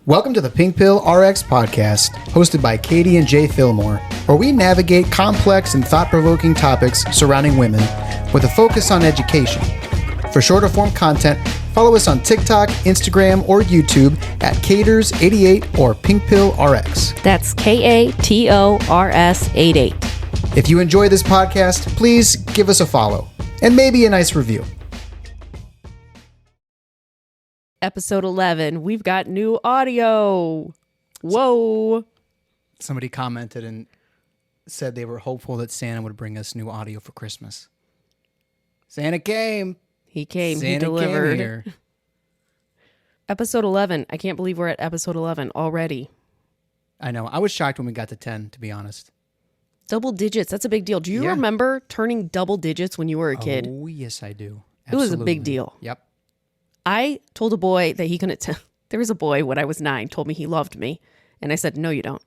Welcome to the Pink Pill RX podcast, hosted by Katie and Jay Fillmore, where we navigate complex and thought-provoking topics surrounding women with a focus on education. For shorter form content, follow us on TikTok, Instagram, or YouTube at Caters88 or Pink Pill RX. That's KATORS88. If you enjoy this podcast, please give us a follow and maybe a nice review. Episode 11, we've got new audio. Whoa. Somebody commented and said they were hopeful that Santa would bring us new audio for Christmas. Santa came. He came. Santa he delivered. came here. Episode 11. I can't believe we're at episode 11 already. I know. I was shocked when we got to 10, to be honest. Double digits. That's a big deal. Do you remember turning double digits when you were a kid? Oh, yes, I do. Absolutely. It was a big deal. Yep. I told a boy that he couldn't tell. There was a boy when I was 9 told me he loved me. And I said, no, you don't.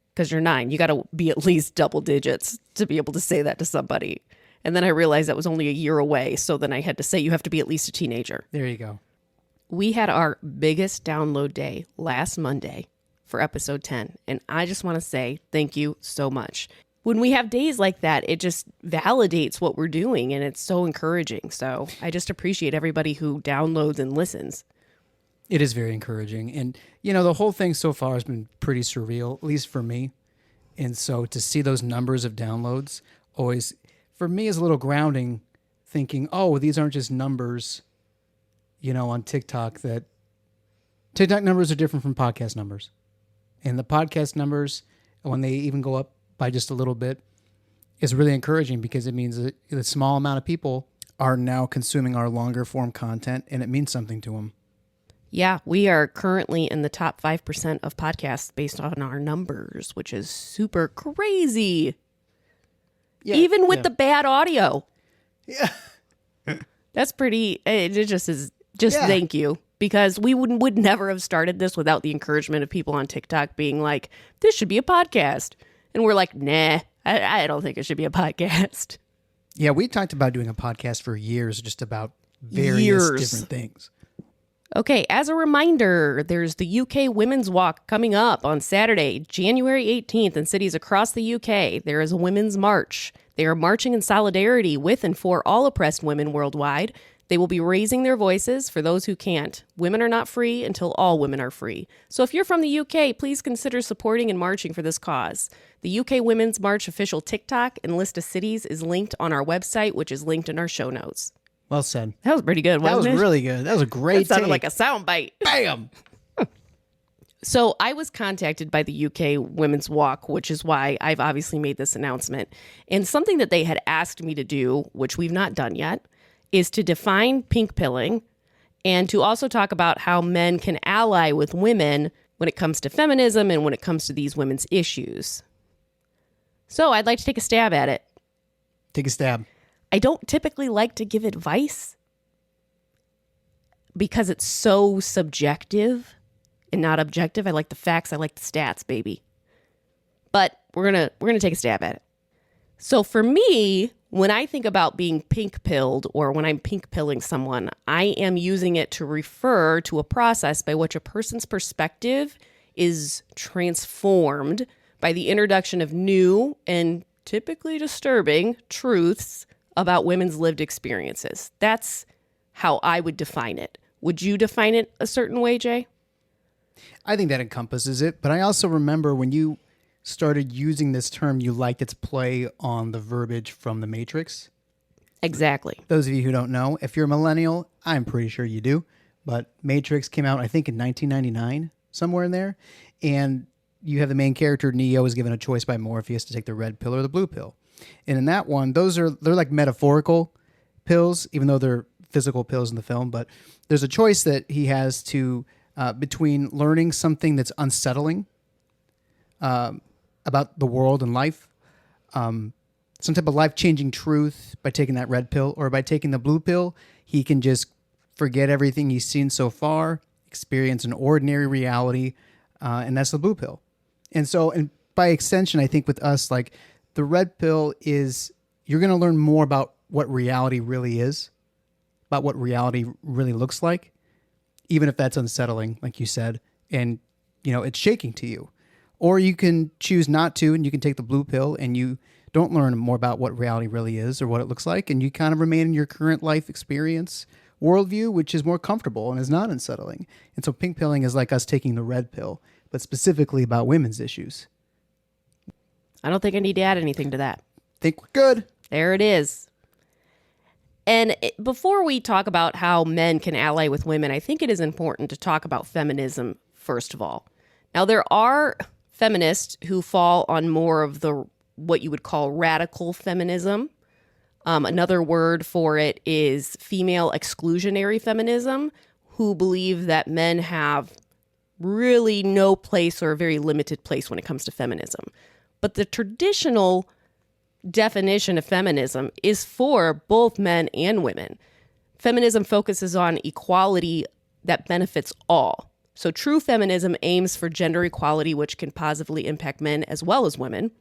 Because you're 9. You got to be at least double digits to be able to say that to somebody. And then I realized that was only a year away. So then I had to say you have to be at least a teenager. There you go. We had our biggest download day last Monday for episode 10. And I just want to say thank you so much. When we have days like that, it just validates what we're doing, and it's so encouraging. So I just appreciate everybody who downloads and listens. It is very encouraging. And, you know, the whole thing so far has been pretty surreal, at least for me. And so to see those numbers of downloads always, for me, is a little grounding, thinking, oh, these aren't just numbers, you know, on TikTok. That TikTok numbers are different from podcast numbers. And the podcast numbers, when they even go up by just a little bit, is really encouraging, because it means that a small amount of people are now consuming our longer form content, and it means something to them. Yeah, we are currently in the top 5% of podcasts based on our numbers, which is super crazy. Yeah, even with the bad audio. Yeah. That's pretty, it just is, thank you. Because we would never have started this without the encouragement of people on TikTok being like, this should be a podcast. And we're like, nah, I don't think it should be a podcast. Yeah, we talked about doing a podcast for years, just about various different things. Okay, as a reminder, there's the UK Women's Walk coming up on Saturday, January 18th in cities across the UK. There is a women's march. They are marching in solidarity with and for all oppressed women worldwide. They will be raising their voices for those who can't. Women are not free until all women are free. So if you're from the UK, please consider supporting and marching for this cause. The UK Women's March official TikTok and list of cities is linked on our website, which is linked in our show notes. Well said. That was pretty good, wasn't it? That was really good. That was a great That sounded take. like a soundbite. Bam! So I was contacted by the UK Women's Walk, which is why I've obviously made this announcement. And something that they had asked me to do, which we've not done yet, is to define pink pilling and to also talk about how men can ally with women when it comes to feminism and when it comes to these women's issues. So I'd like to take a stab at it. Take a stab. I don't typically like to give advice because it's so subjective and not objective. I like the facts. I like the stats, baby. But we're gonna take a stab at it. So for me, when I think about being pink-pilled or when I'm pink-pilling someone, I am using it to refer to a process by which a person's perspective is transformed by the introduction of new and typically disturbing truths about women's lived experiences. That's how I would define it. Would you define it a certain way, Jay? I think that encompasses it, but I also remember when you started using this term, you liked its play on the verbiage from The Matrix. Exactly. Those of you who don't know, if you're a millennial, I'm pretty sure you do, but Matrix came out, I think, in 1999, somewhere in there, and you have the main character, Neo, is given a choice by Morpheus to take the red pill or the blue pill. And in that one, they're like metaphorical pills, even though they're physical pills in the film, but there's a choice that he has to, between learning something that's unsettling, about the world and life, some type of life-changing truth by taking that red pill, or by taking the blue pill, he can just forget everything he's seen so far, experience an ordinary reality, and that's the blue pill. And so, and by extension, I think with us, like the red pill is, you're going to learn more about what reality really is, about what reality really looks like, even if that's unsettling, like you said. and it's shaking to you. Or you can choose not to, and you can take the blue pill, and you don't learn more about what reality really is or what it looks like, and you kind of remain in your current life experience worldview, which is more comfortable and is not unsettling. And so pink pilling is like us taking the red pill, but specifically about women's issues. I don't think I need to add anything to that. Think we're good. There it is. And before we talk about how men can ally with women, I think it is important to talk about feminism first of all. Now, there are feminists who fall on more of the what you would call radical feminism. Another word for it is female exclusionary feminism, who believe that men have really no place or a very limited place when it comes to feminism. But the traditional definition of feminism is for both men and women. Feminism focuses on equality that benefits all. So true feminism aims for gender equality, which can positively impact men as well as women.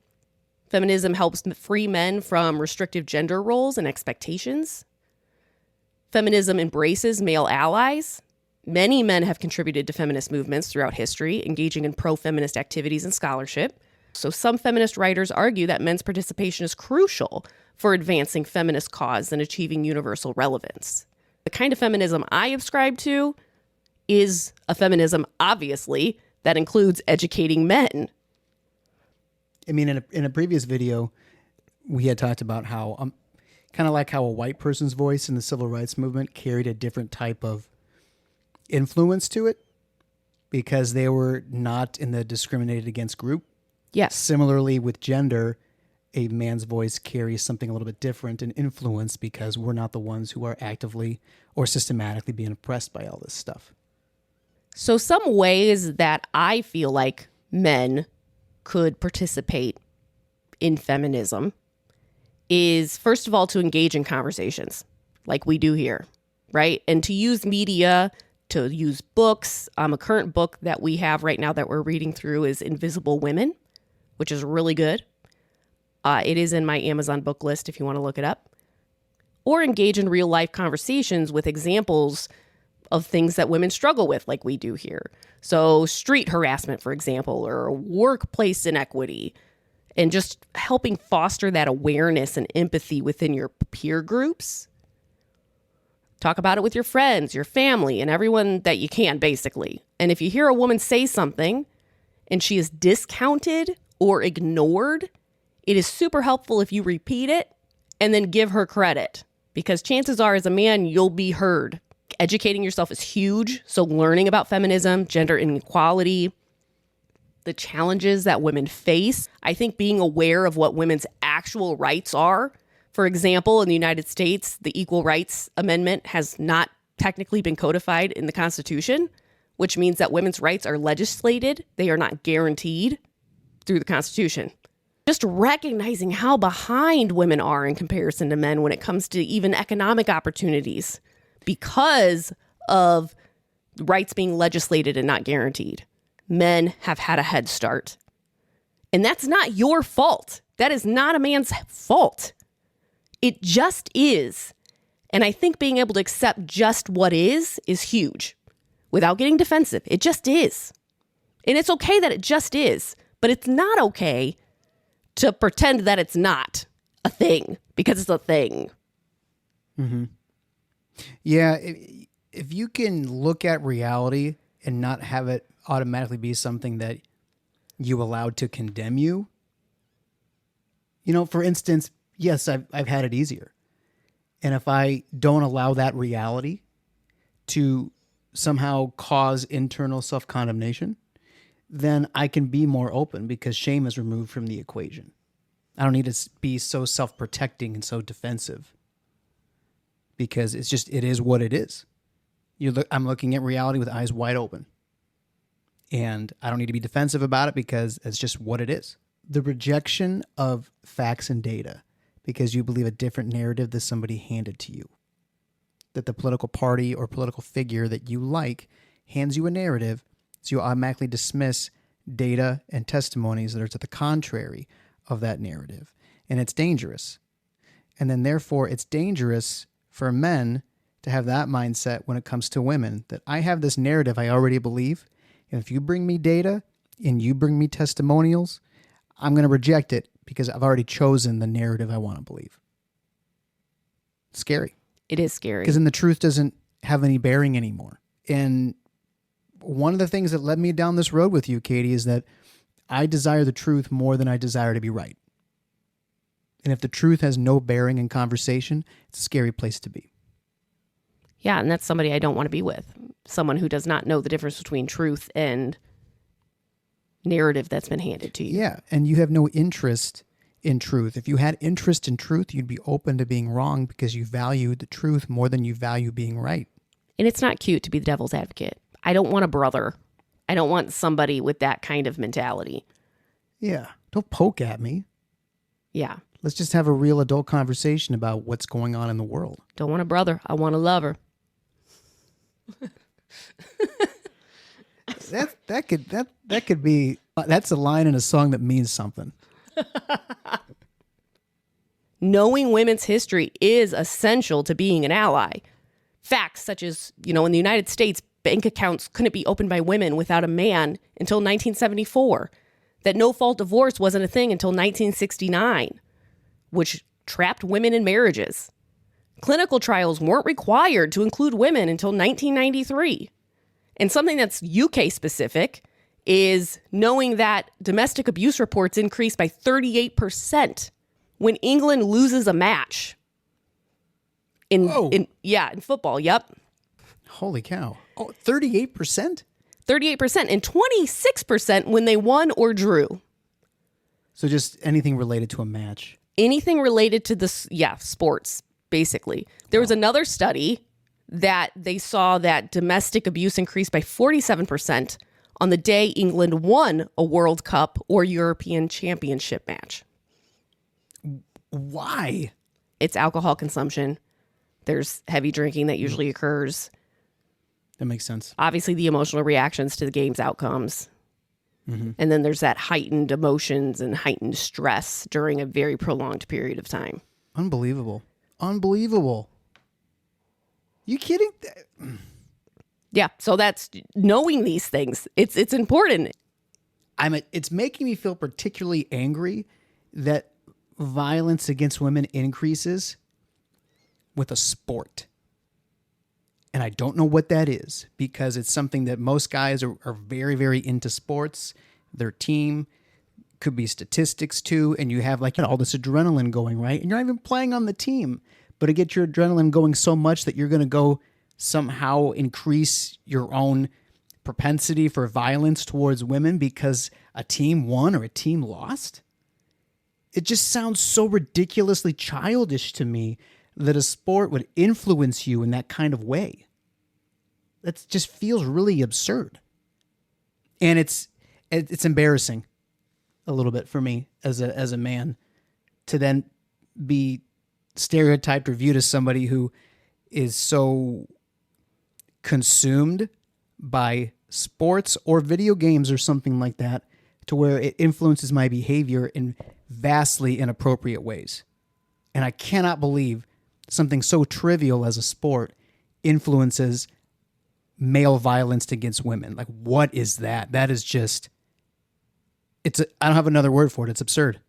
Feminism helps free men from restrictive gender roles and expectations. Feminism embraces male allies. Many men have contributed to feminist movements throughout history, engaging in pro-feminist activities and scholarship. So some feminist writers argue that men's participation is crucial for advancing feminist cause and achieving universal relevance. The kind of feminism I subscribe to is a feminism, obviously, that includes educating men. I mean, in a previous video, we had talked about how, kind of like how a white person's voice in the civil rights movement carried a different type of influence to it because they were not in the discriminated against group. Yes. Similarly, with gender, a man's voice carries something a little bit different and influence because we're not the ones who are actively or systematically being oppressed by all this stuff. So some ways that I feel like men could participate in feminism is, first of all, to engage in conversations like we do here, right? And to use media, to use books. A current book that we have right now that we're reading through is Invisible Women, which is really good. It is in my Amazon book list if you want to look it up. Or engage in real life conversations with examples of things that women struggle with like we do here. So street harassment, for example, or workplace inequity, and just helping foster that awareness and empathy within your peer groups. Talk about it with your friends, your family, and everyone that you can, basically. And if you hear a woman say something and she is discounted or ignored, it is super helpful if you repeat it and then give her credit, because chances are as a man, you'll be heard. Educating yourself is huge. So learning about feminism, gender inequality, the challenges that women face. I think being aware of what women's actual rights are. For example, in the United States, the Equal Rights Amendment has not technically been codified in the Constitution, which means that women's rights are legislated. They are not guaranteed through the Constitution. Just recognizing how behind women are in comparison to men when it comes to even economic opportunities because of rights being legislated and not guaranteed. Men have had a head start. And that's not your fault. That is not a man's fault. It just is. And I think being able to accept just what is huge without getting defensive. It just is. And it's okay that it just is, but it's not okay to pretend that it's not a thing because it's a thing. Mm-hmm. Yeah. If you can look at reality and not have it automatically be something that you allowed to condemn you, for instance, yes, I've had it easier. And if I don't allow that reality to somehow cause internal self-condemnation, then I can be more open because shame is removed from the equation. I don't need to be so self-protecting and so defensive because it is what it is. I'm looking at reality with eyes wide open. And I don't need to be defensive about it because it's just what it is. The rejection of facts and data because you believe a different narrative that somebody handed to you. That the political party or political figure that you like hands you a narrative, so you automatically dismiss data and testimonies that are to the contrary of that narrative. And it's dangerous. And then therefore it's dangerous for men to have that mindset when it comes to women, that I have this narrative I already believe, And if you bring me data and you bring me testimonials, I'm going to reject it because I've already chosen the narrative I want to believe. It's scary. It is scary. Because then the truth doesn't have any bearing anymore. And one of the things that led me down this road with you, Katie, is that I desire the truth more than I desire to be right. And if the truth has no bearing in conversation, it's a scary place to be. Yeah, and that's somebody I don't want to be with. Someone who does not know the difference between truth and narrative that's been handed to you. Yeah, and you have no interest in truth. If you had interest in truth, you'd be open to being wrong because you value the truth more than you value being right. And it's not cute to be the devil's advocate. I don't want a brother. I don't want somebody with that kind of mentality. Yeah, don't poke at me. Yeah. Let's just have a real adult conversation about what's going on in the world. Don't want a brother. I want a lover. That could be, that's a line in a song that means something. Knowing women's history is essential to being an ally. Facts such as, in the United States, bank accounts couldn't be opened by women without a man until 1974. That no-fault divorce wasn't a thing until 1969, which trapped women in marriages. Clinical trials weren't required to include women until 1993. And something that's UK specific is knowing that domestic abuse reports increased by 38% when England loses a match. In football, yep. Holy cow. Oh, 38%? 38% and 26% when they won or drew. So just anything related to a match. Anything related to sports, basically. There was another study that they saw that domestic abuse increased by 47% on the day England won a World Cup or European Championship match. Why? It's alcohol consumption. There's heavy drinking that usually occurs. That makes sense. Obviously, the emotional reactions to the game's outcomes. Mm-hmm. And then there's that heightened emotions and heightened stress during a very prolonged period of time. Unbelievable. You kidding? Yeah, so that's knowing these things. It's important. It's making me feel particularly angry that violence against women increases with a sport. And I don't know what that is because it's something that most guys are very, very into sports. Their team could be statistics too. And you have all this adrenaline going, right? And you're not even playing on the team, but it gets your adrenaline going so much that you're going to go somehow increase your own propensity for violence towards women because a team won or a team lost. It just sounds so ridiculously childish to me that a sport would influence you in that kind of way. That just feels really absurd. And it's embarrassing a little bit for me as a man to then be stereotyped or viewed as somebody who is so consumed by sports or video games or something like that to where it influences my behavior in vastly inappropriate ways. And I cannot believe something so trivial as a sport influences male violence against women. Like, what is that? That is just, I don't have another word for it. It's absurd.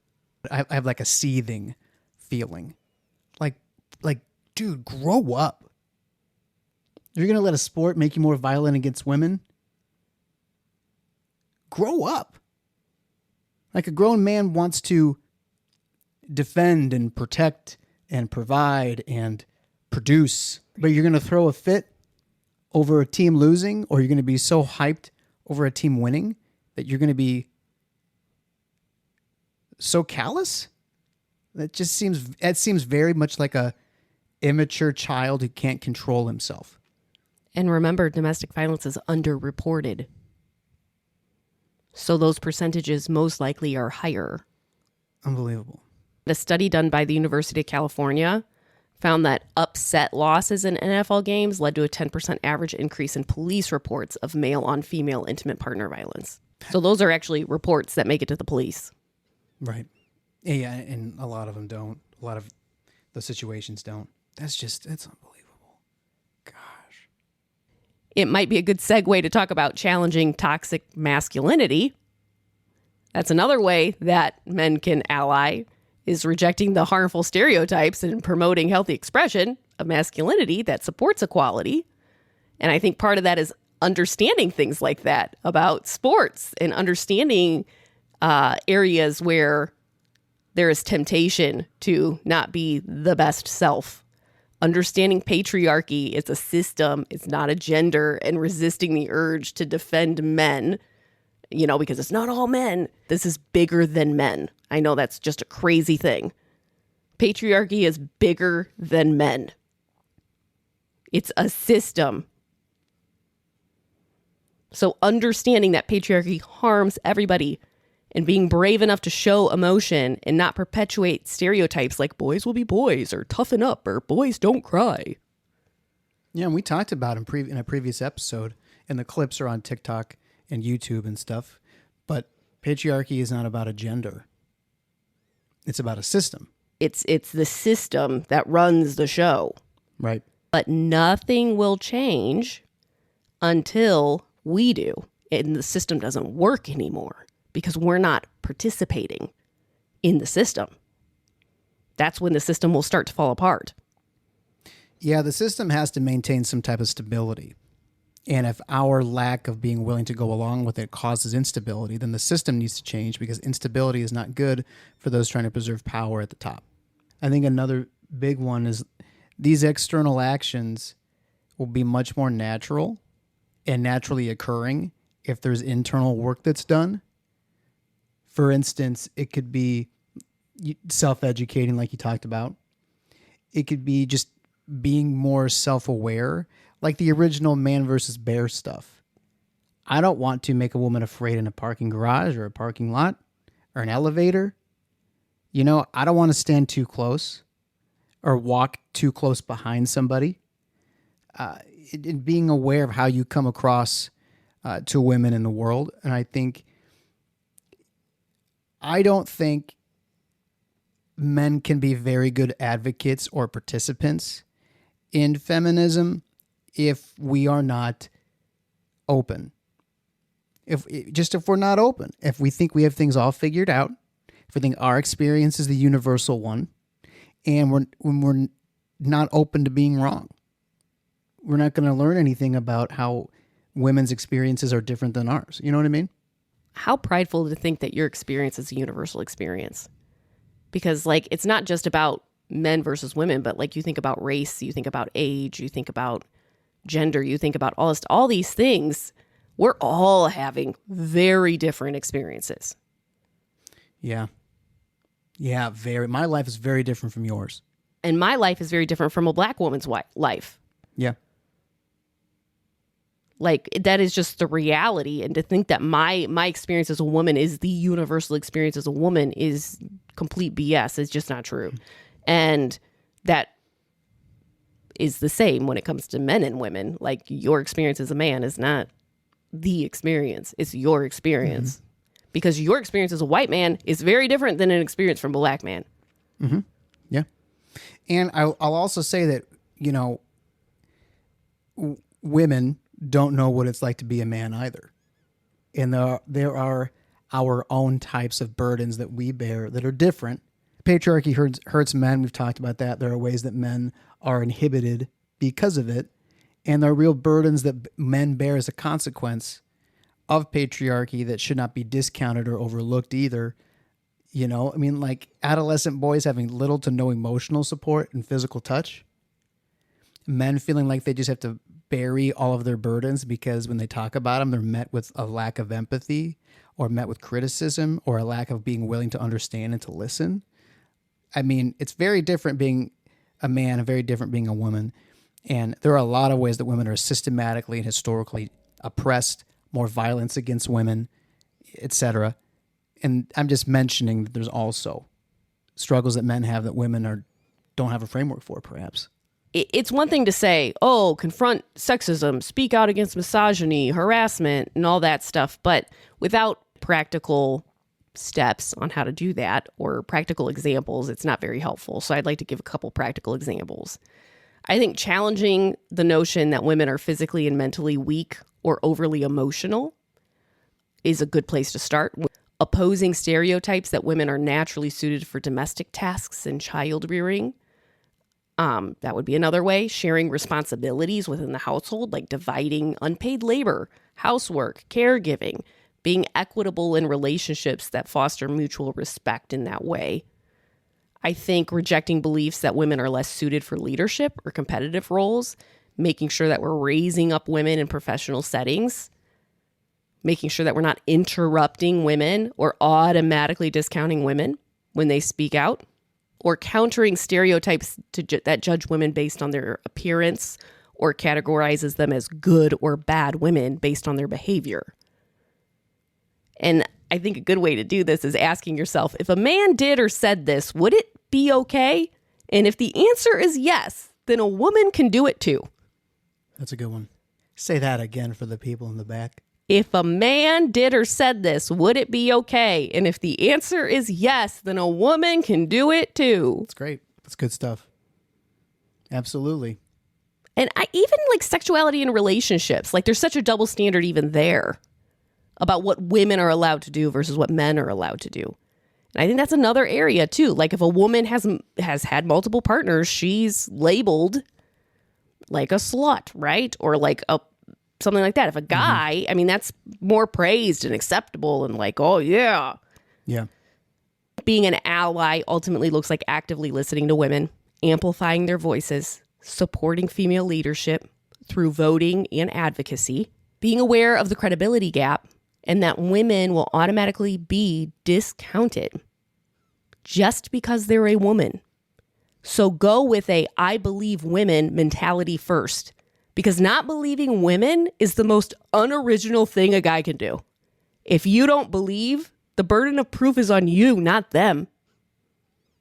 I have like a seething feeling. Like, dude, grow up. You're going to let a sport make you more violent against women? Grow up. Like, a grown man wants to defend and protect and provide and produce, but you're going to throw a fit over a team losing, or you're going to be so hyped over a team winning that you're going to be so callous? That seems very much like a immature child who can't control himself. And remember, domestic violence is underreported. So those percentages most likely are higher. Unbelievable. A study done by the University of California found that upset losses in NFL games led to a 10% average increase in police reports of male-on-female intimate partner violence. So those are actually reports that make it to the police. Right. Yeah, and a lot of them don't. A lot of the situations don't. That's unbelievable. Gosh. it might be a good segue to talk about challenging toxic masculinity. That's another way that men can ally, is rejecting the harmful stereotypes and promoting healthy expression of masculinity that supports equality. And I think part of that is understanding things like that about sports and understanding areas where there is temptation to not be the best self. Understanding patriarchy is a system, it's not a gender, and resisting the urge to defend men, because it's not all men. This is bigger than men. I know that's just a crazy thing. Patriarchy is bigger than men. It's a system. So understanding that patriarchy harms everybody and being brave enough to show emotion and not perpetuate stereotypes like boys will be boys or toughen up or boys don't cry. Yeah, and we talked about in a previous episode, and the clips are on TikTok and YouTube and stuff, but patriarchy is not about a gender. It's about a system. It's the system that runs the show. Right. But nothing will change until we do. And the system doesn't work anymore because we're not participating in the system. That's when the system will start to fall apart. Yeah, the system has to maintain some type of stability. And if our lack of being willing to go along with it causes instability, then the system needs to change because instability is not good for those trying to preserve power at the top. I think another big one is these external actions will be much more natural and naturally occurring if there's internal work that's done. For instance, it could be self-educating like you talked about. It could be just being more self-aware, like the original man versus bear stuff. I don't want to make a woman afraid in a parking garage or a parking lot or an elevator. I don't want to stand too close or walk too close behind somebody. Being aware of how you come across to women in the world. And I don't think men can be very good advocates or participants in feminism if we are not open. If we're not open, if we think we have things all figured out, if we think our experience is the universal one, and when we're not open to being wrong, we're not going to learn anything about how women's experiences are different than ours. You know what I mean? How prideful to think that your experience is a universal experience. Because it's not just about men versus women, but you think about race, you think about age, you think about gender, you think about all these things. We're all having very different experiences. Yeah. Yeah, my life is very different from yours. And my life is very different from a black woman's life. Yeah. That is just the reality. And to think that my experience as a woman is the universal experience as a woman is complete BS. It's just not true. And that is the same when it comes to men and women. Your experience as a man is not the experience. It's your experience. Mm-hmm. Because your experience as a white man is very different than an experience from a black man. Mm-hmm. Yeah. And I'll also say that, women don't know what it's like to be a man either. And there are our own types of burdens that we bear that are different. Patriarchy hurts men. We've talked about that. There are ways that men are inhibited because of it. And there are real burdens that men bear as a consequence of patriarchy that should not be discounted or overlooked either. Adolescent boys having little to no emotional support and physical touch. Men feeling like they just have to bury all of their burdens because when they talk about them, they're met with a lack of empathy or met with criticism or a lack of being willing to understand and to listen. It's very different being a man and very different being a woman. And there are a lot of ways that women are systematically and historically oppressed, more violence against women, etc. And I'm just mentioning that there's also struggles that men have that women don't have a framework for, perhaps. It's one thing to say, confront sexism, speak out against misogyny, harassment, and all that stuff. But without practical steps on how to do that or practical examples, it's not very helpful. So I'd like to give a couple practical examples. I think challenging the notion that women are physically and mentally weak or overly emotional is a good place to start. Opposing stereotypes that women are naturally suited for domestic tasks and child rearing. That would be another way. Sharing responsibilities within the household, like dividing unpaid labor, housework, caregiving, being equitable in relationships that foster mutual respect in that way. I think rejecting beliefs that women are less suited for leadership or competitive roles, making sure that we're raising up women in professional settings, making sure that we're not interrupting women or automatically discounting women when they speak out, or countering stereotypes that judge women based on their appearance or categorizes them as good or bad women based on their behavior. And I think a good way to do this is asking yourself, if a man did or said this, would it be okay? And if the answer is yes, then a woman can do it too. That's a good one. Say that again for the people in the back. If a man did or said this, would it be okay? And if the answer is yes, then a woman can do it too. That's great. That's good stuff. Absolutely. And I even like sexuality in relationships. Like there's such a double standard even there about what women are allowed to do versus what men are allowed to do. And I think that's another area too. Like if a woman has had multiple partners, she's labeled like a slut, right? Or like something like that. If a guy, I mean, that's more praised and acceptable and like, oh yeah. Yeah. Being an ally ultimately looks like actively listening to women, amplifying their voices, supporting female leadership through voting and advocacy, being aware of the credibility gap, and that women will automatically be discounted just because they're a woman. So go with a I believe women mentality first, because not believing women is the most unoriginal thing a guy can do. If you don't believe, the burden of proof is on you, not them.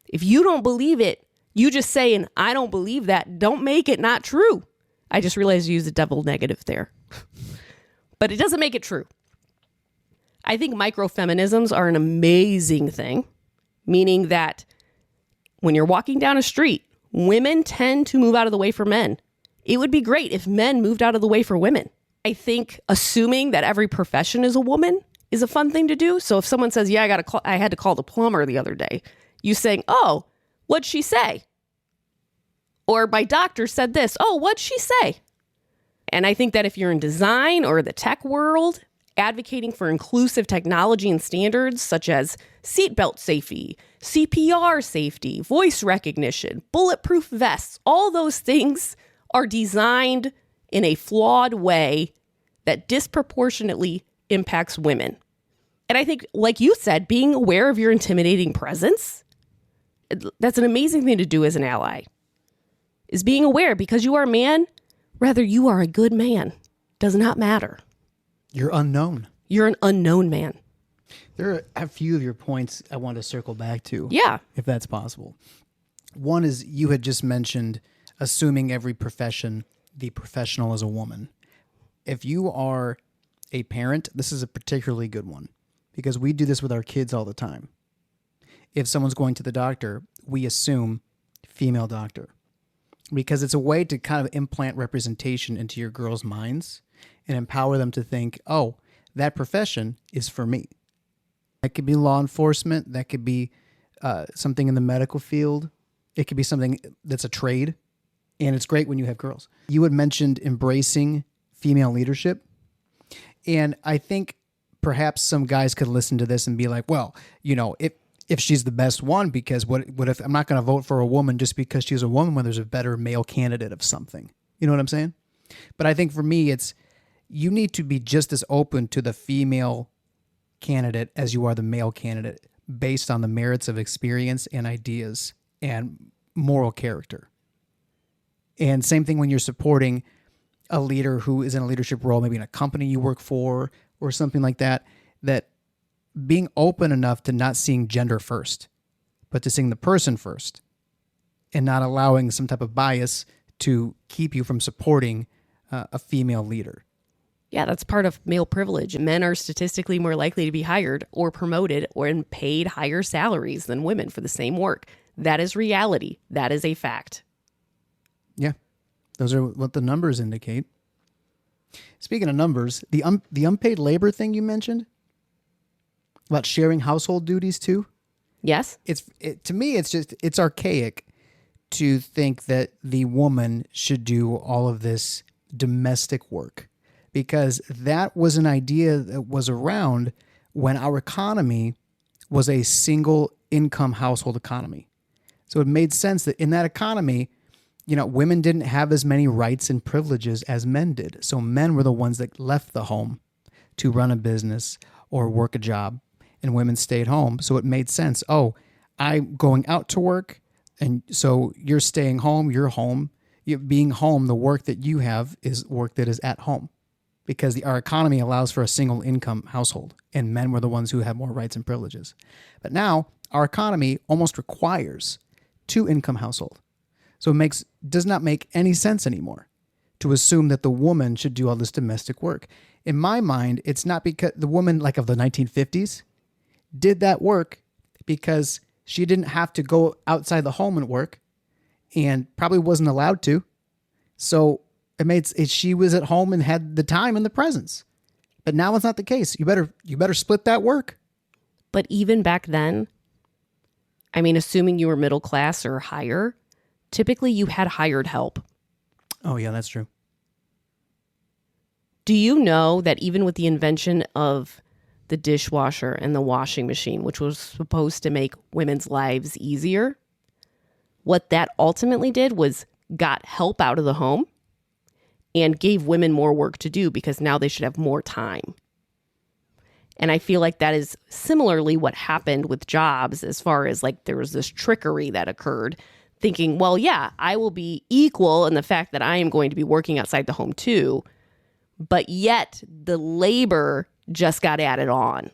If you don't believe it, you just saying, I don't believe that, don't make it not true. I just realized you used a double negative there. But it doesn't make it true. I think microfeminisms are an amazing thing, meaning that when you're walking down a street, women tend to move out of the way for men. It would be great if men moved out of the way for women. I think assuming that every profession is a woman is a fun thing to do. So if someone says, yeah, I had to call the plumber the other day, you saying, oh, what'd she say? Or my doctor said this. Oh, what'd she say? And I think that if you're in design or the tech world, advocating for inclusive technology and standards such as seatbelt safety, CPR safety, voice recognition, bulletproof vests, all those things are designed in a flawed way that disproportionately impacts women. And I think, like you said, being aware of your intimidating presence, that's an amazing thing to do as an ally, is being aware because you are a man, whether you are a good man, does not matter. You're unknown. You're an unknown man. There are a few of your points I want to circle back to. Yeah. If that's possible. One is you had just mentioned assuming every profession, the professional is a woman. If you are a parent, this is a particularly good one because we do this with our kids all the time. If someone's going to the doctor, we assume female doctor because it's a way to kind of implant representation into your girls' minds and empower them to think, oh, that profession is for me. That could be law enforcement. That could be something in the medical field. It could be something that's a trade. And it's great when you have girls. You had mentioned embracing female leadership. And I think perhaps some guys could listen to this and be like, well, you know, if she's the best one, because what if I'm not going to vote for a woman just because she's a woman when there's a better male candidate of something? You know what I'm saying? But I think for me, it's you need to be just as open to the female candidate as you are the male candidate based on the merits of experience and ideas and moral character. And same thing when you're supporting a leader who is in a leadership role, maybe in a company you work for or something like that, that being open enough to not seeing gender first, but to seeing the person first and not allowing some type of bias to keep you from supporting a female leader. Yeah, that's part of male privilege. Men are statistically more likely to be hired or promoted or paid higher salaries than women for the same work. That is reality. That is a fact. Yeah. Those are what the numbers indicate. Speaking of numbers, the unpaid labor thing you mentioned about sharing household duties too. Yes? To me, it's archaic to think that the woman should do all of this domestic work, because that was an idea that was around when our economy was a single income household economy. So it made sense that in that economy, women didn't have as many rights and privileges as men did. So men were the ones that left the home to run a business or work a job, and women stayed home. So it made sense. Oh, I'm going out to work, and so you're staying home, you're home. Being home, the work that you have is work that is at home, because our economy allows for a single income household, and men were the ones who had more rights and privileges. But now our economy almost requires two income household. So it does not make any sense anymore to assume that the woman should do all this domestic work. In my mind, it's not because the woman like of the 1950s did that work because she didn't have to go outside the home and work, and probably wasn't allowed to. So she was at home and had the time and the presence. But now it's not the case. You better split that work. But even back then, I mean, assuming you were middle class or higher, typically you had hired help. Oh, yeah, that's true. Do you know that even with the invention of the dishwasher and the washing machine, which was supposed to make women's lives easier, what that ultimately did was got help out of the home and gave women more work to do because now they should have more time. And I feel like that is similarly what happened with jobs, as far as like there was this trickery that occurred, thinking, well, yeah, I will be equal in the fact that I am going to be working outside the home too, but yet the labor just got added on.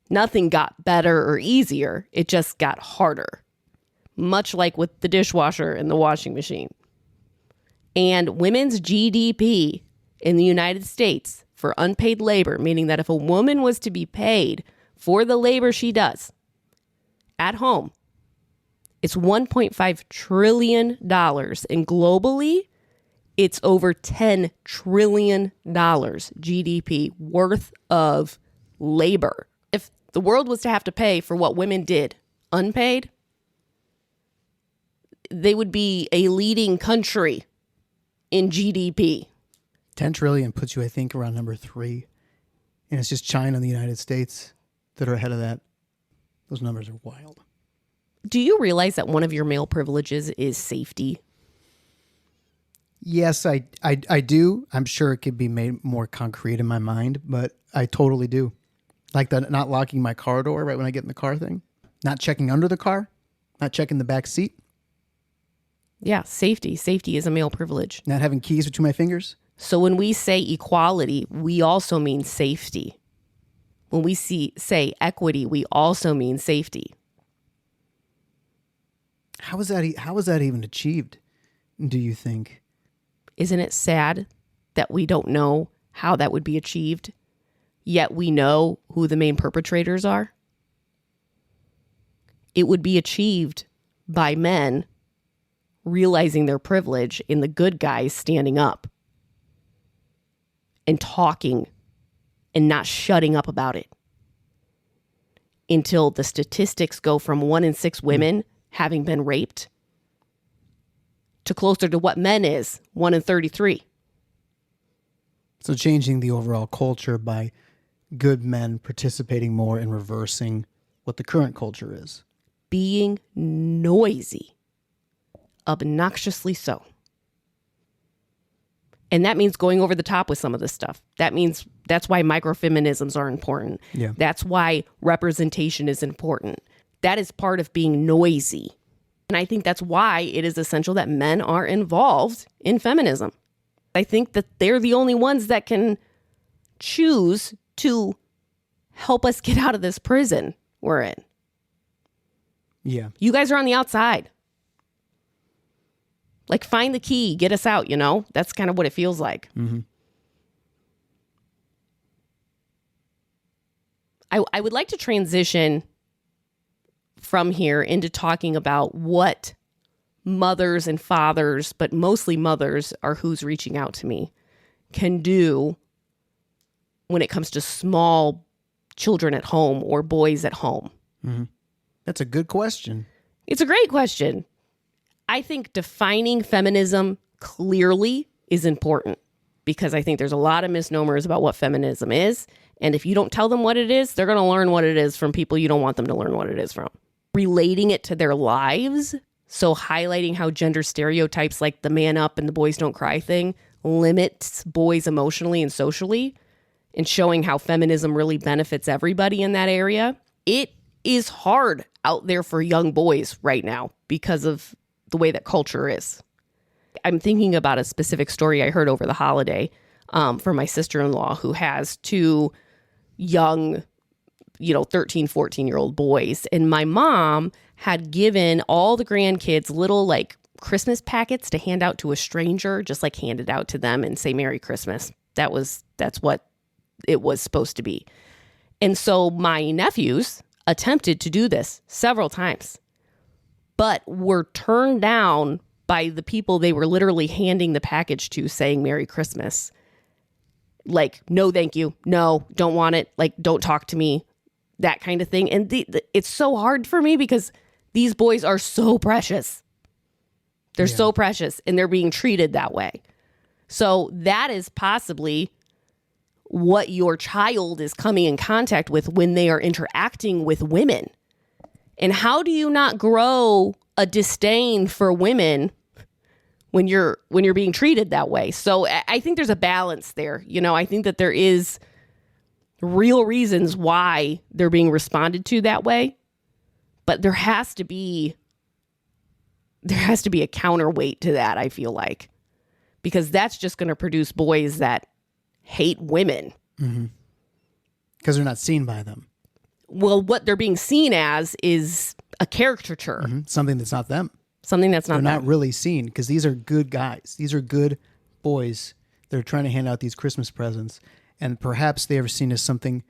Nothing got better or easier. It just got harder, much like with the dishwasher and the washing machine. And women's GDP in the United States for unpaid labor, meaning that if a woman was to be paid for the labor she does at home, it's $1.5 trillion. And globally, it's over $10 trillion GDP worth of labor. If the world was to have to pay for what women did unpaid, they would be a leading country in GDP. 10 trillion puts you, I think, around number 3. And it's just China and the United States that are ahead of that. Those numbers are wild. Do you realize that one of your male privileges is safety? Yes, I do. I'm sure it could be made more concrete in my mind, but I totally do. Like the not locking my car door right when I get in the car thing. Not checking under the car. Not checking the back seat. Yeah, safety. Safety is a male privilege. Not having keys between my fingers. So when we say equality, we also mean safety. When we say equity, we also mean safety. How is that even achieved, do you think? Isn't it sad that we don't know how that would be achieved, yet we know who the main perpetrators are? It would be achieved by men realizing their privilege and the good guys standing up and talking and not shutting up about it until the statistics go from 1 in 6 women having been raped to closer to what men is, 1 in 33. So changing the overall culture by good men participating more in reversing what the current culture is. Being noisy, obnoxiously so. And that means going over the top with some of this stuff. That's why microfeminisms are important. Yeah. That's why representation is important. That is part of being noisy. And I think that's why it is essential that men are involved in feminism. I think that they're the only ones that can choose to help us get out of this prison we're in. Yeah. You guys are on the outside. Like, find the key, get us out, That's kind of what it feels like. Mm-hmm. I would like to transition from here into talking about what mothers and fathers, but mostly mothers are who's reaching out to me, can do when it comes to small children at home or boys at home? Mm-hmm. That's a good question. It's a great question. I think defining feminism clearly is important because I think there's a lot of misnomers about what feminism is. And if you don't tell them what it is, they're going to learn what it is from people you don't want them to learn what it is from. Relating it to their lives, so highlighting how gender stereotypes like the man up and the boys don't cry thing limits boys emotionally and socially, and showing how feminism really benefits everybody in that area. It is hard out there for young boys right now because of the way that culture is. I'm thinking about a specific story I heard over the holiday from my sister-in-law who has two young, 13, 14-year-old boys. And my mom had given all the grandkids little like Christmas packets to hand out to a stranger, just like hand it out to them and say Merry Christmas. That's what it was supposed to be. And so my nephews attempted to do this several times, but were turned down by the people they were literally handing the package to saying Merry Christmas. Like, no, thank you. No, don't want it. Like, don't talk to me. That kind of thing. And it's so hard for me because these boys are so precious. They're so precious and they're being treated that way. So that is possibly what your child is coming in contact with when they are interacting with women. And how do you not grow a disdain for women when you're being treated that way? So I think there's a balance there. I think that there is real reasons why they're being responded to that way, but there has to be a counterweight to that, I feel like, because that's just going to produce boys that hate women. Mm-hmm. Because they're not seen by them. Well, what they're being seen as is a caricature. Mm-hmm. Something that's not them. Something that's not They're them. not really seen because these are good guys. These are good boys. They're trying to hand out these Christmas presents. And perhaps they are seen as something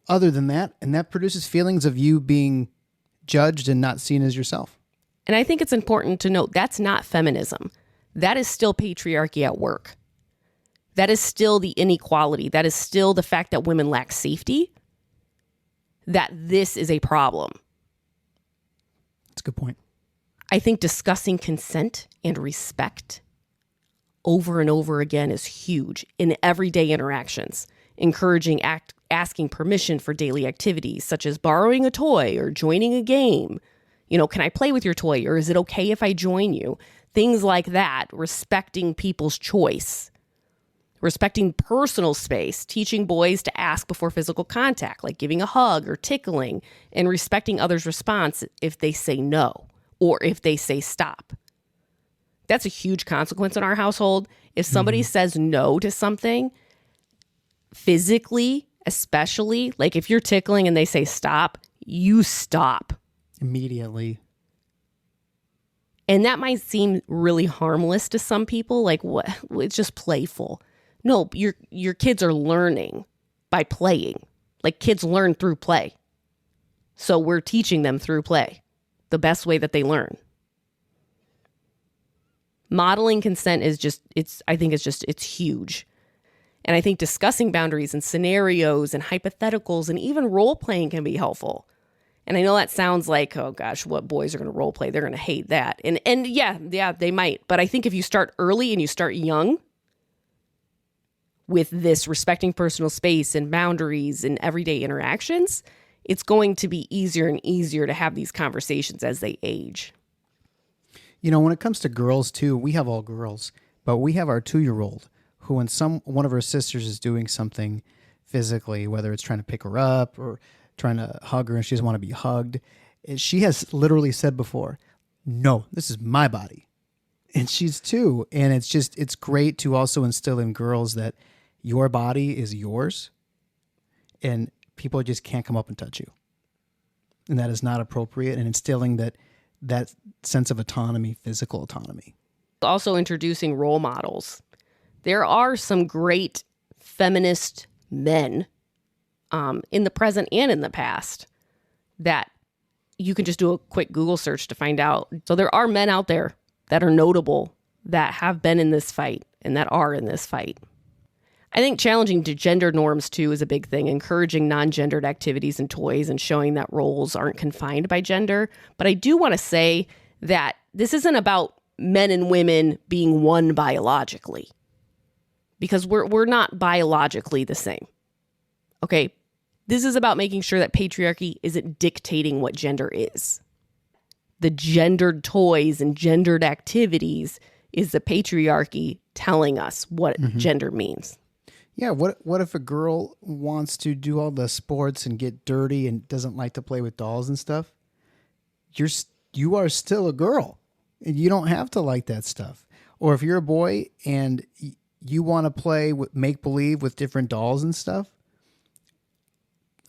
other than that. And that produces feelings of you being judged and not seen as yourself. And I think it's important to note that's not feminism. That is still patriarchy at work. That is still the inequality. That is still the fact that women lack safety. That this is a problem. That's a good point. I think discussing consent and respect over and over again is huge in everyday interactions, encouraging asking permission for daily activities such as borrowing a toy or joining a game. Can I play with your toy, or is it okay if I join you? Things like that, respecting people's choice, respecting personal space, teaching boys to ask before physical contact, like giving a hug or tickling, and respecting others' response if they say no or if they say stop. That's a huge consequence in our household. If somebody says no to something, physically, especially, like if you're tickling and they say stop, you stop. Immediately. And that might seem really harmless to some people, like what? It's just playful. No, your kids are learning by playing. Like kids learn through play. So we're teaching them through play, the best way that they learn. Modeling consent is it's huge. And I think discussing boundaries and scenarios and hypotheticals and even role playing can be helpful. And I know that sounds like, oh gosh, what boys are going to role play? They're going to hate that. And yeah, they might. But I think if you start early and you start young with this respecting personal space and boundaries and everyday interactions, it's going to be easier and easier to have these conversations as they age. When it comes to girls too, we have all girls, but we have our 2-year-old who when one of her sisters is doing something physically, whether it's trying to pick her up or trying to hug her and she doesn't want to be hugged, she has literally said before, no, this is my body. And she's 2. And it's great to also instill in girls that your body is yours and people just can't come up and touch you. And that is not appropriate, and instilling that sense of autonomy, physical autonomy. Also introducing role models. There are some great feminist men in the present and in the past that you can just do a quick Google search to find out. So there are men out there that are notable that have been in this fight and that are in this fight. I think challenging gender norms, too, is a big thing, encouraging non-gendered activities and toys and showing that roles aren't confined by gender. But I do want to say that this isn't about men and women being one biologically, because we're not biologically the same. Okay? This is about making sure that patriarchy isn't dictating what gender is. The gendered toys and gendered activities is the patriarchy telling us what gender means. Yeah, what if a girl wants to do all the sports and get dirty and doesn't like to play with dolls and stuff? You are still a girl, and you don't have to like that stuff. Or if you're a boy and you want to play with make believe with different dolls and stuff,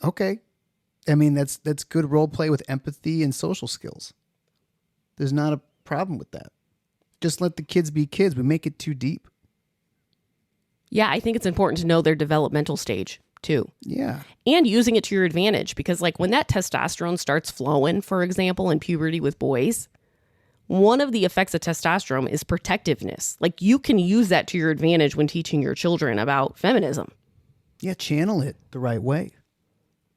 okay. I mean, that's good role play with empathy and social skills. There's not a problem with that. Just let the kids be kids. We make it too deep. Yeah, I think it's important to know their developmental stage, too. Yeah. And using it to your advantage, because like when that testosterone starts flowing, for example, in puberty with boys, one of the effects of testosterone is protectiveness. Like you can use that to your advantage when teaching your children about feminism. Yeah, channel it the right way.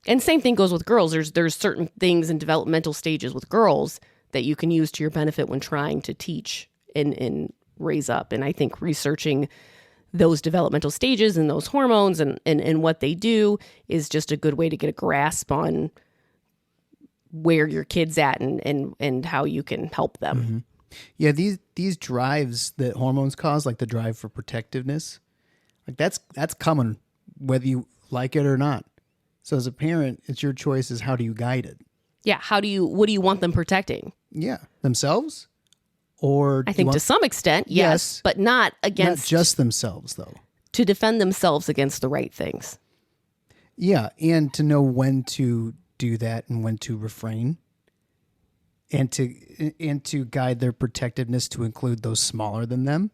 And same thing goes with girls. There's certain things in developmental stages with girls that you can use to your benefit when trying to teach and raise up. And I think researching those developmental stages and those hormones and what they do is just a good way to get a grasp on where your kid's at and how you can help them. Mm-hmm. Yeah, these drives that hormones cause, like the drive for protectiveness, like that's coming whether you like it or not. So as a parent, it's your choice is how do you guide it? Yeah, what do you want them protecting? Yeah, themselves? Or I think to some extent, yes, but not against... Not just themselves, though. To defend themselves against the right things. Yeah, and to know when to do that and when to refrain. And to guide their protectiveness to include those smaller than them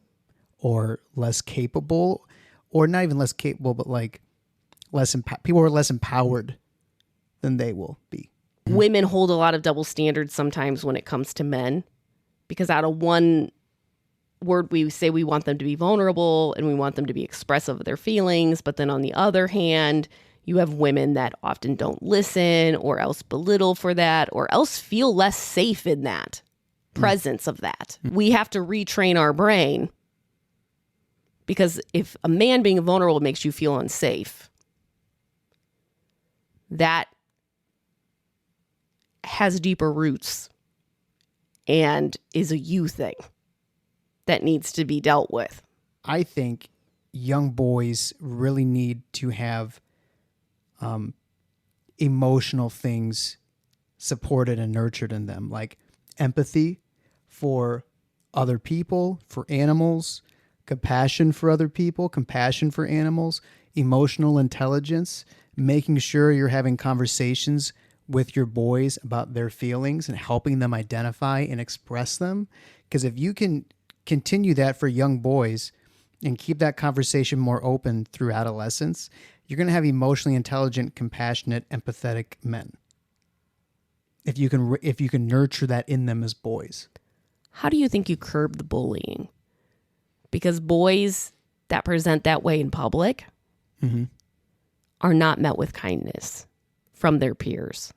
or less capable, or not even less capable, but like people who are less empowered than they will be. Women hold a lot of double standards sometimes when it comes to men. Because out of one word, we say we want them to be vulnerable and we want them to be expressive of their feelings. But then on the other hand, you have women that often don't listen or else belittle for that or else feel less safe in that presence of that. We have to retrain our brain because if a man being vulnerable makes you feel unsafe, that has deeper roots and is a you thing that needs to be dealt with. I think young boys really need to have emotional things supported and nurtured in them, like empathy for other people, for animals, compassion for other people, compassion for animals, emotional intelligence, making sure you're having conversations with your boys about their feelings and helping them identify and express them. Because if you can continue that for young boys and keep that conversation more open through adolescence, you're going to have emotionally intelligent, compassionate, empathetic men. If you can nurture that in them as boys. How do you think you curb the bullying? Because boys that present that way in public are not met with kindness from their peers.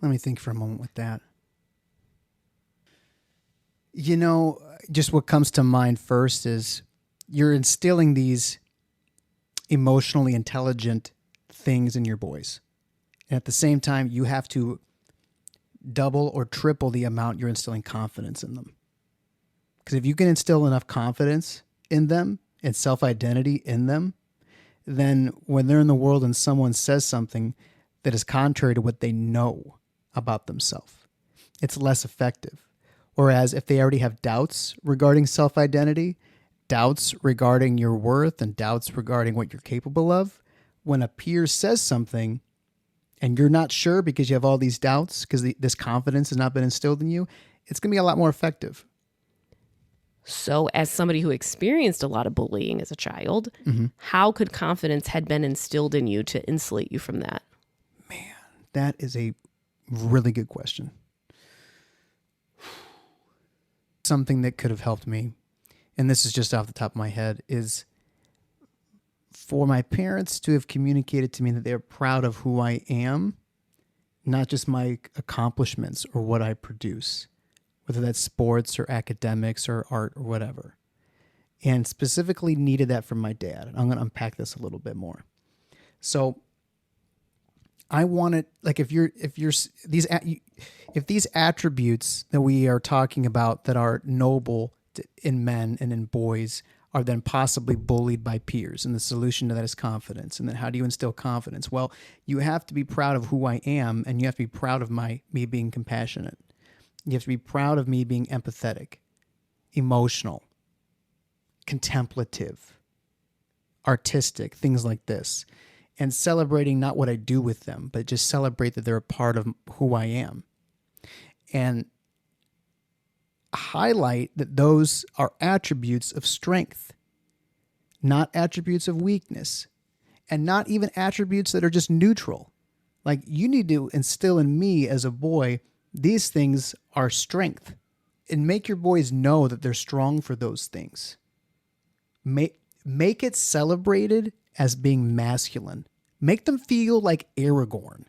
Let me think for a moment with that. You know, just what comes to mind first is you're instilling these emotionally intelligent things in your boys. And at the same time, you have to double or triple the amount you're instilling confidence in them. Because if you can instill enough confidence in them and self-identity in them, then when they're in the world and someone says something that is contrary to what they know about themselves, it's less effective. Whereas if they already have doubts regarding self-identity, doubts regarding your worth, and doubts regarding what you're capable of, when a peer says something and you're not sure because you have all these doubts, because this confidence has not been instilled in you, it's going to be a lot more effective. So as somebody who experienced a lot of bullying as a child, how could confidence had been instilled in you to insulate you from that? Man, that is a really good question. Something that could have helped me, and this is just off the top of my head, is for my parents to have communicated to me that they're proud of who I am, not just my accomplishments or what I produce, whether that's sports or academics or art or whatever. And specifically needed that from my dad. And I'm going to unpack this a little bit more. So I wanted, like, if these attributes that we are talking about that are noble in men and in boys are then possibly bullied by peers, and the solution to that is confidence. And then how do you instill confidence? Well, you have to be proud of who I am, and you have to be proud of me being compassionate. You have to be proud of me being empathetic, emotional, contemplative, artistic, things like this. And celebrating not what I do with them, but just celebrate that they're a part of who I am. And highlight that those are attributes of strength, not attributes of weakness, and not even attributes that are just neutral. Like, you need to instill in me as a boy, these things are strength, and make your boys know that they're strong for those things. Make it celebrated as being masculine. Make them feel like Aragorn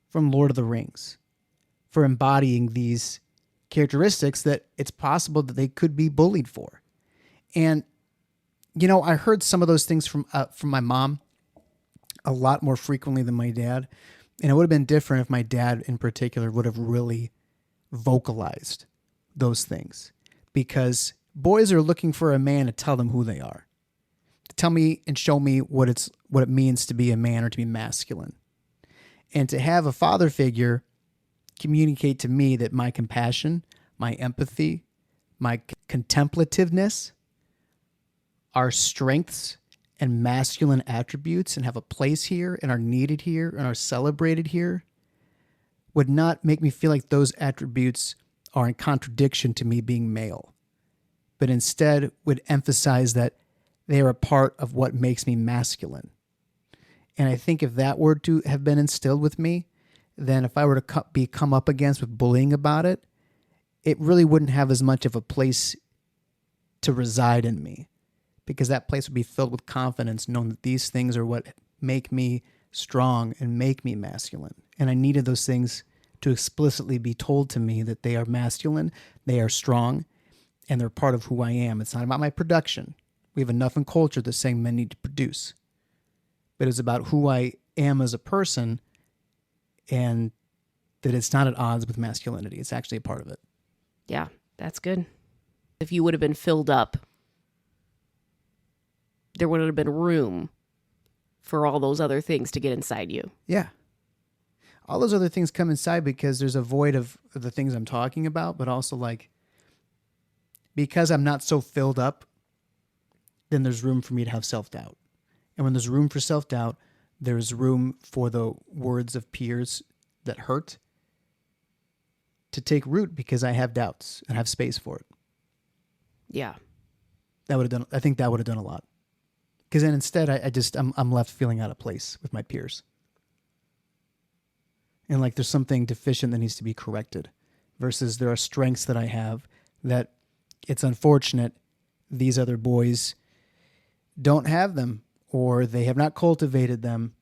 from Lord of the Rings for embodying these characteristics that it's possible that they could be bullied for. And, you know, I heard some of those things from my mom a lot more frequently than my dad. And it would have been different if my dad in particular would have really vocalized those things, because boys are looking for a man to tell them who they are, to tell me and show me what it means to be a man or to be masculine. And to have a father figure communicate to me that my compassion, my empathy, my contemplativeness are strengths and masculine attributes and have a place here and are needed here and are celebrated here, would not make me feel like those attributes are in contradiction to me being male, but instead would emphasize that they are a part of what makes me masculine. And I think if that were to have been instilled with me, then if I were to be come up against with bullying about it, it really wouldn't have as much of a place to reside in me, because that place would be filled with confidence, knowing that these things are what make me strong and make me masculine. And I needed those things to explicitly be told to me that they are masculine, they are strong, and they're part of who I am. It's not about my production. We have enough in culture that's saying men need to produce. But it's about who I am as a person, and that it's not at odds with masculinity. It's actually a part of it. Yeah, that's good. If you would have been filled up, there would have been room for all those other things to get inside you. Yeah. All those other things come inside because there's a void of the things I'm talking about, but also, like, because I'm not so filled up, then there's room for me to have self-doubt. And when there's room for self-doubt, there's room for the words of peers that hurt to take root, because I have doubts and have space for it. Yeah. I think that would have done a lot. Because then instead, I'm left feeling out of place with my peers. And like there's something deficient that needs to be corrected, versus there are strengths that I have that it's unfortunate these other boys don't have them, or they have not cultivated them.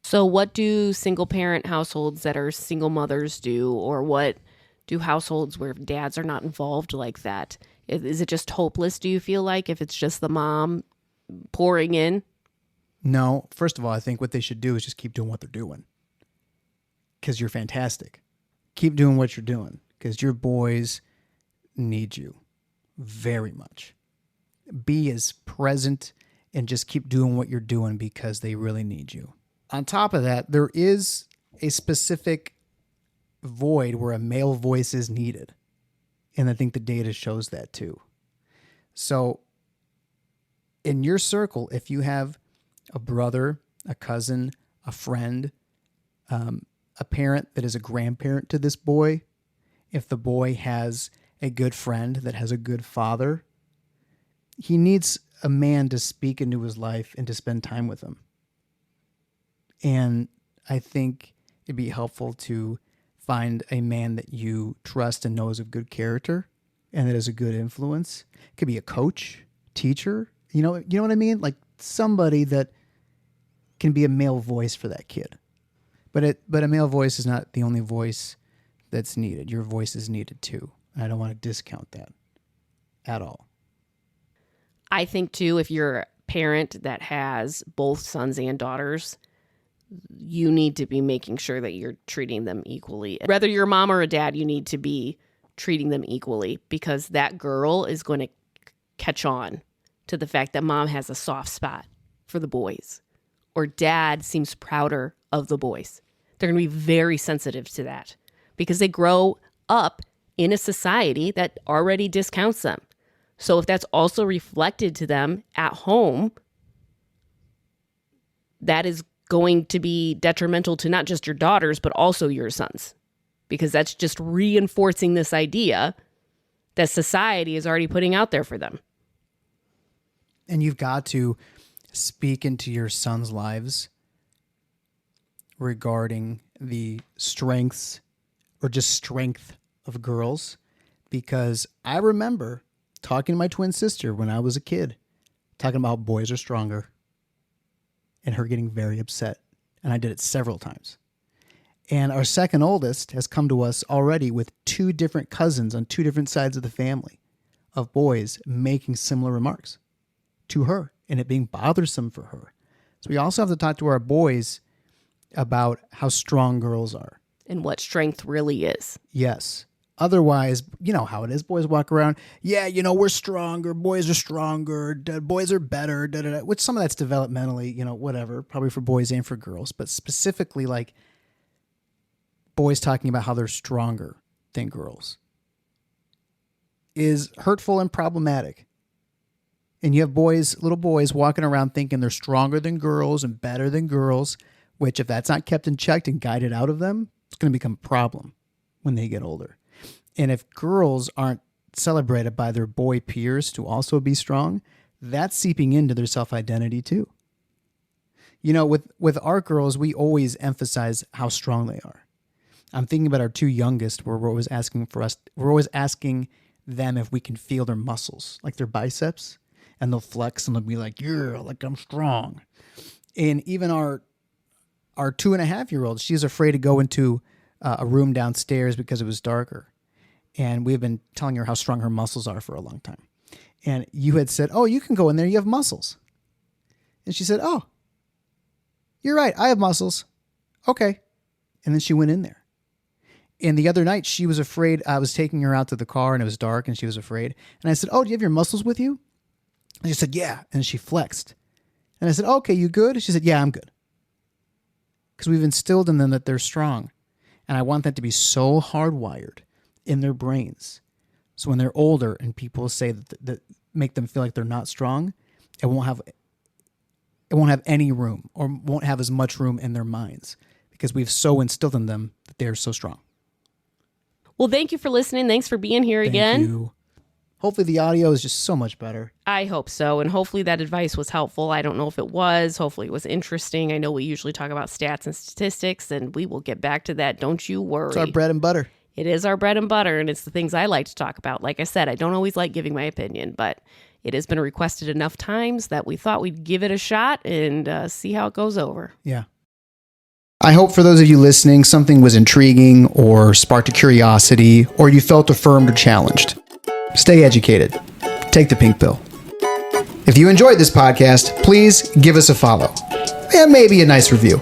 So what do single parent households that are single mothers do, or what do households where dads are not involved like that? Is it just hopeless, do you feel like, if it's just the mom pouring in? No. First of all, I think what they should do is just keep doing what they're doing, because you're fantastic. Keep doing what you're doing, because your boys need you very much. Be as present and just keep doing what you're doing, because they really need you. On top of that, there is a specific void where a male voice is needed. And I think the data shows that too. So in your circle, if you have a brother, a cousin, a friend, a parent that is a grandparent to this boy, if the boy has a good friend that has a good father, he needs a man to speak into his life and to spend time with him. And I think it'd be helpful to find a man that you trust and know is of good character and that is a good influence. It could be a coach, teacher, you know what I mean? Like somebody that can be a male voice for that kid. But a male voice is not the only voice that's needed. Your voice is needed too. And I don't want to discount that at all. I think too, if you're a parent that has both sons and daughters, you need to be making sure that you're treating them equally. Whether you're a mom or a dad, you need to be treating them equally, because that girl is going to catch on to the fact that mom has a soft spot for the boys, or dad seems prouder of the boys. They're going to be very sensitive to that because they grow up in a society that already discounts them. So if that's also reflected to them at home, that is going to be detrimental to not just your daughters, but also your sons, because that's just reinforcing this idea that society is already putting out there for them. And you've got to speak into your sons' lives regarding the strengths or just strength of girls, because I remember talking to my twin sister when I was a kid, talking about how boys are stronger, and her getting very upset. And I did it several times. And our second oldest has come to us already with 2 different cousins on 2 different sides of the family of boys making similar remarks to her and it being bothersome for her. So we also have to talk to our boys about how strong girls are. And what strength really is. Yes. Otherwise, you know how it is. Boys walk around, yeah, we're stronger. Boys are stronger. Boys are better. Which some of that's developmentally, whatever, probably for boys and for girls. But specifically, like, boys talking about how they're stronger than girls is hurtful and problematic. And you have little boys walking around thinking they're stronger than girls and better than girls, which if that's not kept in check and guided out of them, it's going to become a problem when they get older. And if girls aren't celebrated by their boy peers to also be strong, that's seeping into their self-identity too. With our girls, we always emphasize how strong they are. I'm thinking about our 2 youngest, where we're always asking them if we can feel their muscles, like their biceps, and they'll flex and they'll be like, yeah, like I'm strong. And even our 2.5-year-old, she's afraid to go into a room downstairs because it was darker. And we've been telling her how strong her muscles are for a long time. And you had said, oh, you can go in there, you have muscles. And she said, oh, you're right, I have muscles. Okay. And then she went in there. And the other night, she was afraid. I was taking her out to the car and it was dark and she was afraid. And I said, oh, do you have your muscles with you? And she said, yeah. And she flexed. And I said, okay, you good? She said, yeah, I'm good. Because we've instilled in them that they're strong. And I want that to be so hardwired in their brains. So when they're older and people say that make them feel like they're not strong, it won't have any room, or won't have as much room in their minds, because we've so instilled in them that they're so strong. Well, thank you for listening. Thanks for being here again. Thank you. Hopefully the audio is just so much better. I hope so. And hopefully that advice was helpful. I don't know if it was. Hopefully it was interesting. I know we usually talk about stats and statistics, and we will get back to that. Don't you worry. It's our bread and butter. It is our bread and butter, and it's the things I like to talk about. Like I said, I don't always like giving my opinion, but it has been requested enough times that we thought we'd give it a shot and see how it goes over. Yeah. I hope for those of you listening, something was intriguing or sparked a curiosity, or you felt affirmed or challenged. Stay educated. Take the pink pill. If you enjoyed this podcast, please give us a follow and maybe a nice review.